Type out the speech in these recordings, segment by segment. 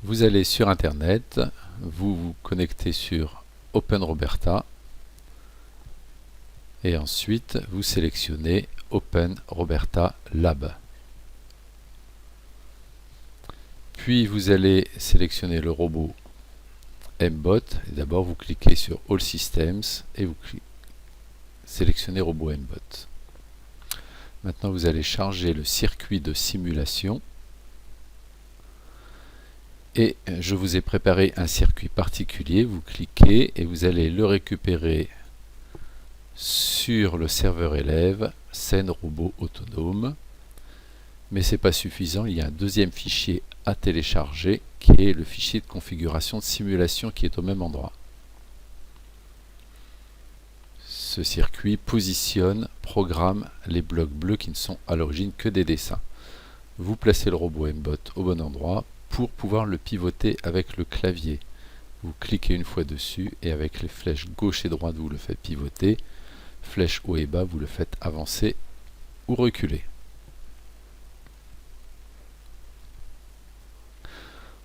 Vous allez sur Internet, vous vous connectez sur OpenRoberta et ensuite vous sélectionnez OpenRoberta Lab. Puis vous allez sélectionner le robot MBOT. D'abord vous cliquez sur All Systems et vous sélectionnez robot MBOT. Maintenant vous allez charger le circuit de simulation. Et je vous ai préparé un circuit particulier, vous cliquez et vous allez le récupérer sur le serveur élève scène robot autonome. Mais ce n'est pas suffisant, il y a un deuxième fichier à télécharger qui est le fichier de configuration de simulation qui est au même endroit. Ce circuit positionne, programme les blocs bleus qui ne sont à l'origine que des dessins. Vous placez le robot MBOT au bon endroit pour pouvoir le pivoter avec le clavier. Vous cliquez une fois dessus et avec les flèches gauche et droite vous le faites pivoter, flèche haut et bas vous le faites avancer ou reculer.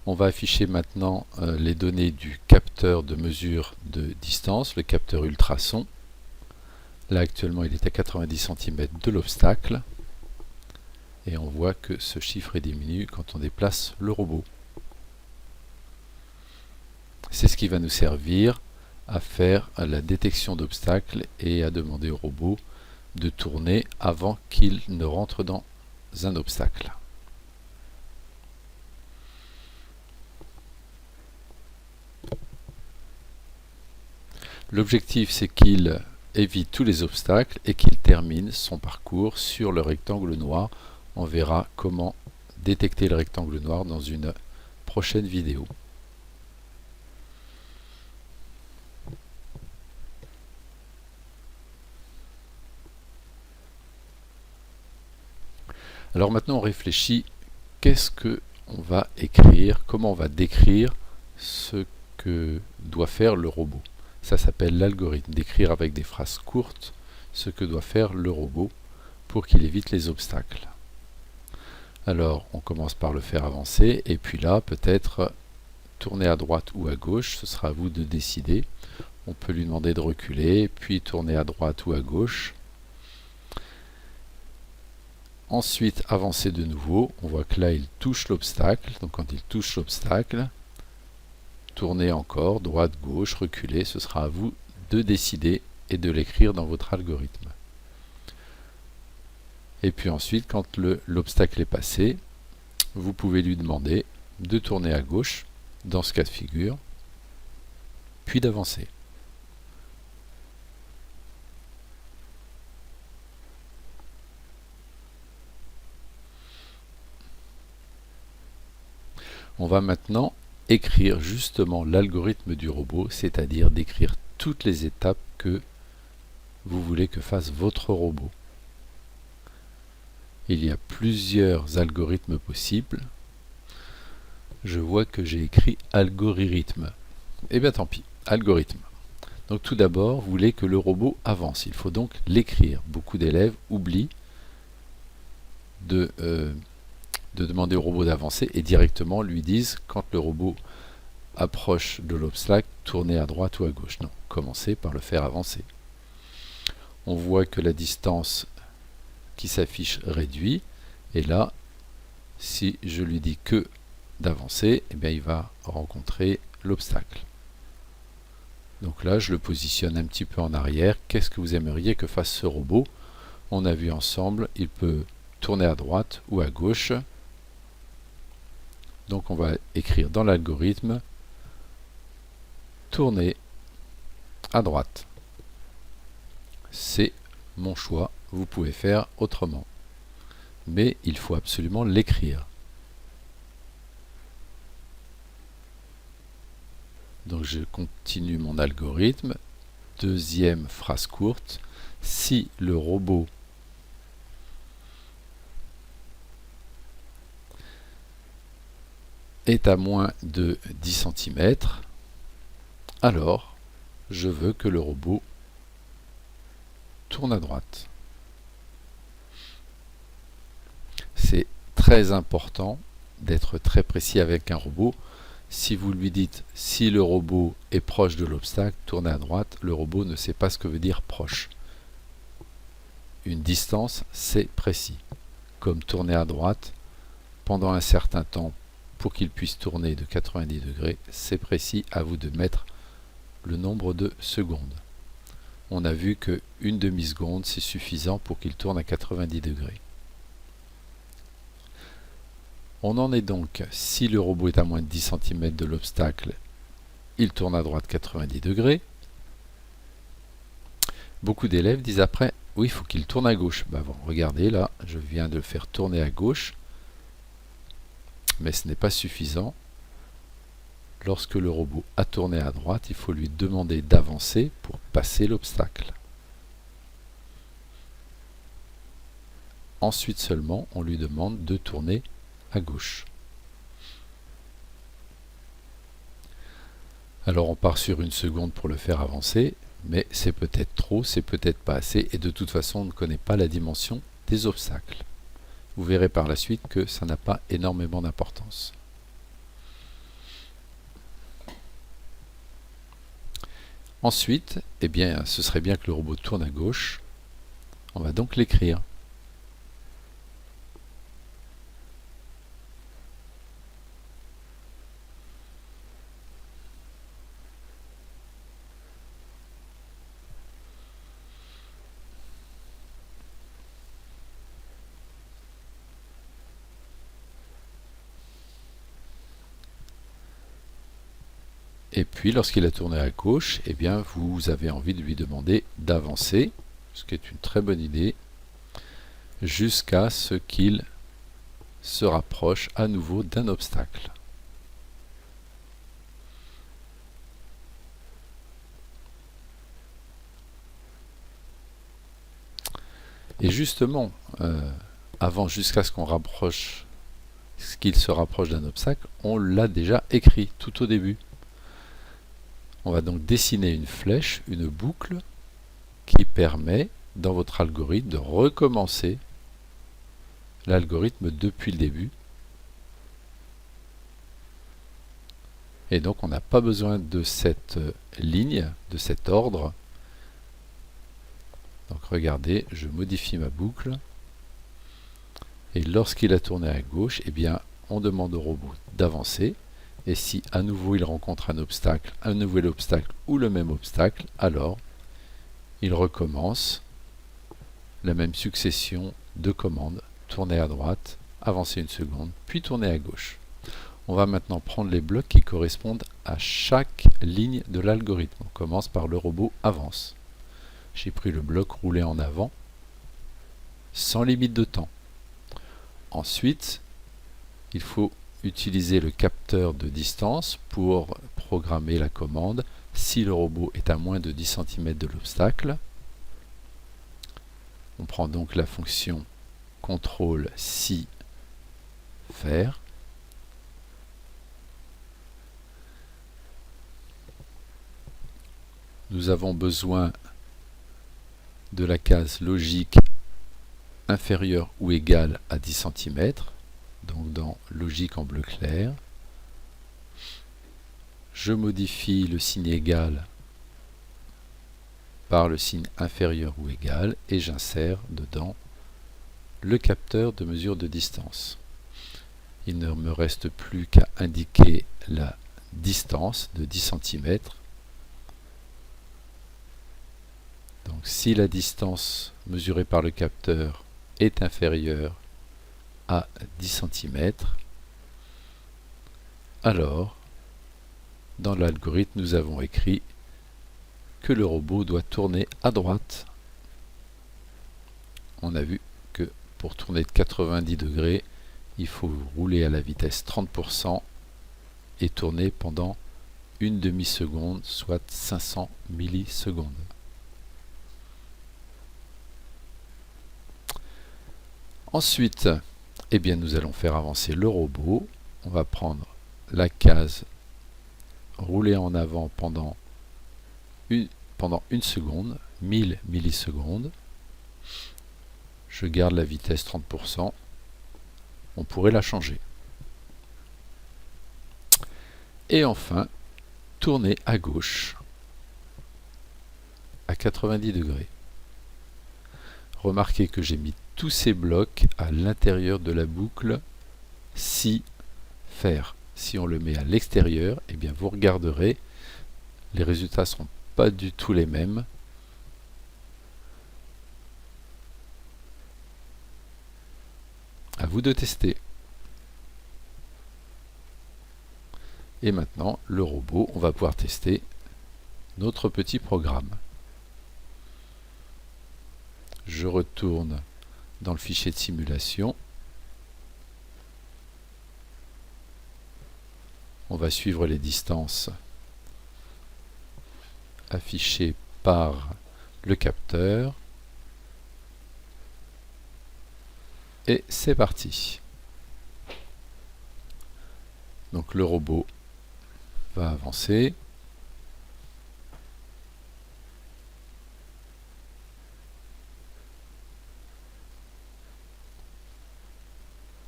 On va afficher maintenant les données du capteur de mesure de distance, le capteur ultrason. Là actuellement il est à 90 cm de l'obstacle. Et on voit que ce chiffre est diminué quand on déplace le robot. C'est ce qui va nous servir à faire la détection d'obstacles et à demander au robot de tourner avant qu'il ne rentre dans un obstacle. L'objectif c'est qu'il évite tous les obstacles et qu'il termine son parcours sur le rectangle noir. On verra comment détecter le rectangle noir dans une prochaine vidéo. Alors maintenant on réfléchit, qu'est-ce que on va écrire, comment on va décrire ce que doit faire le robot. Ça s'appelle l'algorithme, d'écrire avec des phrases courtes ce que doit faire le robot pour qu'il évite les obstacles. Alors on commence par le faire avancer et puis là peut-être tourner à droite ou à gauche, ce sera à vous de décider. On peut lui demander de reculer, puis tourner à droite ou à gauche. Ensuite avancer de nouveau, on voit que là il touche l'obstacle, donc quand il touche l'obstacle, tourner encore, droite, gauche, reculer, ce sera à vous de décider et de l'écrire dans votre algorithme. Et puis ensuite, quand l'obstacle est passé, vous pouvez lui demander de tourner à gauche, dans ce cas de figure, puis d'avancer. On va maintenant écrire justement l'algorithme du robot, c'est-à-dire d'écrire toutes les étapes que vous voulez que fasse votre robot. Il y a plusieurs algorithmes possibles. Je vois que j'ai écrit algorithme. Eh bien tant pis, algorithme. Donc tout d'abord, vous voulez que le robot avance. Il faut donc l'écrire. Beaucoup d'élèves oublient de demander au robot d'avancer et directement lui disent quand le robot approche de l'obstacle, tournez à droite ou à gauche. Non, commencez par le faire avancer. On voit que la distance qui s'affiche réduit et là si je lui dis que d'avancer, eh bien il va rencontrer l'obstacle. Donc là je le positionne un petit peu en arrière. Qu'est-ce que vous aimeriez que fasse ce robot? On a vu ensemble, il peut tourner à droite ou à gauche. Donc on va écrire dans l'algorithme tourner à droite. C'est mon choix, vous pouvez faire autrement. Mais il faut absolument l'écrire. Donc je continue mon algorithme. Deuxième phrase courte. Si le robot est à moins de 10 cm, alors je veux que le robot tourne à droite. C'est très important d'être très précis avec un robot. Si vous lui dites « si le robot est proche de l'obstacle, tournez à droite », le robot ne sait pas ce que veut dire « proche ». Une distance, c'est précis. Comme tourner à droite pendant un certain temps pour qu'il puisse tourner de 90 degrés, c'est précis, à vous de mettre le nombre de secondes. On a vu que une demi-seconde, c'est suffisant pour qu'il tourne à 90 degrés. On en est donc, si le robot est à moins de 10 cm de l'obstacle, il tourne à droite 90 degrés. Beaucoup d'élèves disent après, oui, il faut qu'il tourne à gauche. Ben bon, regardez là, je viens de le faire tourner à gauche, mais ce n'est pas suffisant. Lorsque le robot a tourné à droite, il faut lui demander d'avancer pour passer l'obstacle. Ensuite seulement, on lui demande de tourner à gauche. Alors on part sur une seconde pour le faire avancer, mais c'est peut-être trop, c'est peut-être pas assez, et de toute façon on ne connaît pas la dimension des obstacles. Vous verrez par la suite que ça n'a pas énormément d'importance. Ensuite, eh bien, ce serait bien que le robot tourne à gauche. On va donc l'écrire. Et puis, lorsqu'il a tourné à gauche, eh bien, vous avez envie de lui demander d'avancer, ce qui est une très bonne idée, jusqu'à ce qu'il se rapproche à nouveau d'un obstacle. Et justement, avant, jusqu'à ce qu'il se rapproche d'un obstacle, on l'a déjà écrit tout au début. On va donc dessiner une flèche, une boucle, qui permet, dans votre algorithme, de recommencer l'algorithme depuis le début. Et donc on n'a pas besoin de cette ligne, de cet ordre. Donc regardez, je modifie ma boucle. Et lorsqu'il a tourné à gauche, eh bien, on demande au robot d'avancer. Et si à nouveau il rencontre un nouvel obstacle ou le même obstacle, alors il recommence la même succession de commandes. Tourner à droite, avancer une seconde, puis tourner à gauche. On va maintenant prendre les blocs qui correspondent à chaque ligne de l'algorithme. On commence par le robot avance. J'ai pris le bloc rouler en avant, sans limite de temps. Ensuite, il faut utiliser le capteur de distance pour programmer la commande si le robot est à moins de 10 cm de l'obstacle. On prend donc la fonction CTRL si faire. Nous avons besoin de la case logique inférieure ou égale à 10 cm, donc dans logique en bleu clair. Je modifie le signe égal par le signe inférieur ou égal et j'insère dedans le capteur de mesure de distance. Il ne me reste plus qu'à indiquer la distance de 10 cm. Donc si la distance mesurée par le capteur est inférieure à 10 cm, alors dans l'algorithme nous avons écrit que le robot doit tourner à droite. On a vu que pour tourner de 90 degrés, il faut rouler à la vitesse 30% et tourner pendant une demi-seconde, soit 500 millisecondes. Ensuite, eh bien, nous allons faire avancer le robot. On va prendre la case rouler en avant pendant une seconde, 1000 millisecondes. Je garde la vitesse 30%. On pourrait la changer. Et enfin, tourner à gauche à 90 degrés. Remarquez que j'ai mis tous ces blocs à l'intérieur de la boucle si faire. Si on le met à l'extérieur, eh bien vous regarderez, les résultats ne seront pas du tout les mêmes. À vous de tester. Et maintenant, le robot, on va pouvoir tester notre petit programme. Je retourne dans le fichier de simulation. On va suivre les distances affichées par le capteur. Et c'est parti. Donc le robot va avancer.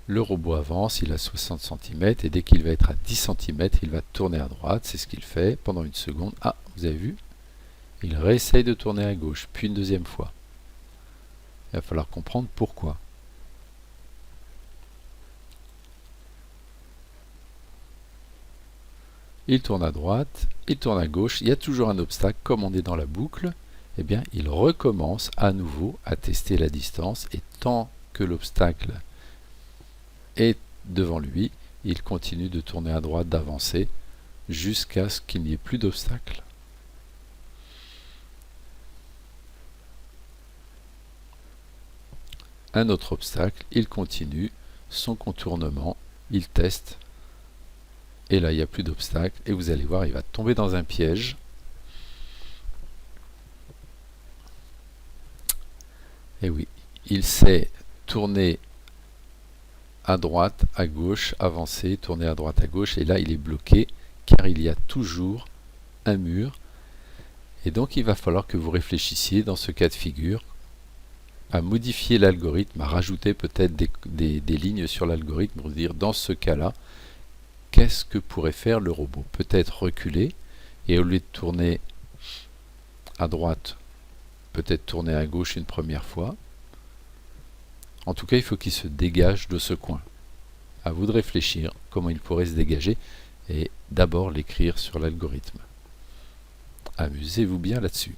Le robot avance, il a 60 cm et dès qu'il va être à 10 cm, il va tourner à droite. C'est ce qu'il fait pendant une seconde. Ah, vous avez vu? Il réessaye de tourner à gauche, puis une deuxième fois. Il va falloir comprendre pourquoi. Il tourne à droite, il tourne à gauche, il y a toujours un obstacle, comme on est dans la boucle, eh bien il recommence à nouveau à tester la distance et tant que l'obstacle est devant lui, il continue de tourner à droite, d'avancer jusqu'à ce qu'il n'y ait plus d'obstacle. Un autre obstacle, il continue son contournement, il teste. Et là, il n'y a plus d'obstacle. Et vous allez voir, il va tomber dans un piège. Et oui, il sait tourner à droite, à gauche, avancer, tourner à droite, à gauche. Et là, il est bloqué, car il y a toujours un mur. Et donc, il va falloir que vous réfléchissiez, dans ce cas de figure, à modifier l'algorithme, à rajouter peut-être des lignes sur l'algorithme pour dire, dans ce cas-là, qu'est-ce que pourrait faire le robot? Peut-être reculer, et au lieu de tourner à droite, peut-être tourner à gauche une première fois. En tout cas, il faut qu'il se dégage de ce coin. À vous de réfléchir comment il pourrait se dégager, et d'abord l'écrire sur l'algorithme. Amusez-vous bien là-dessus.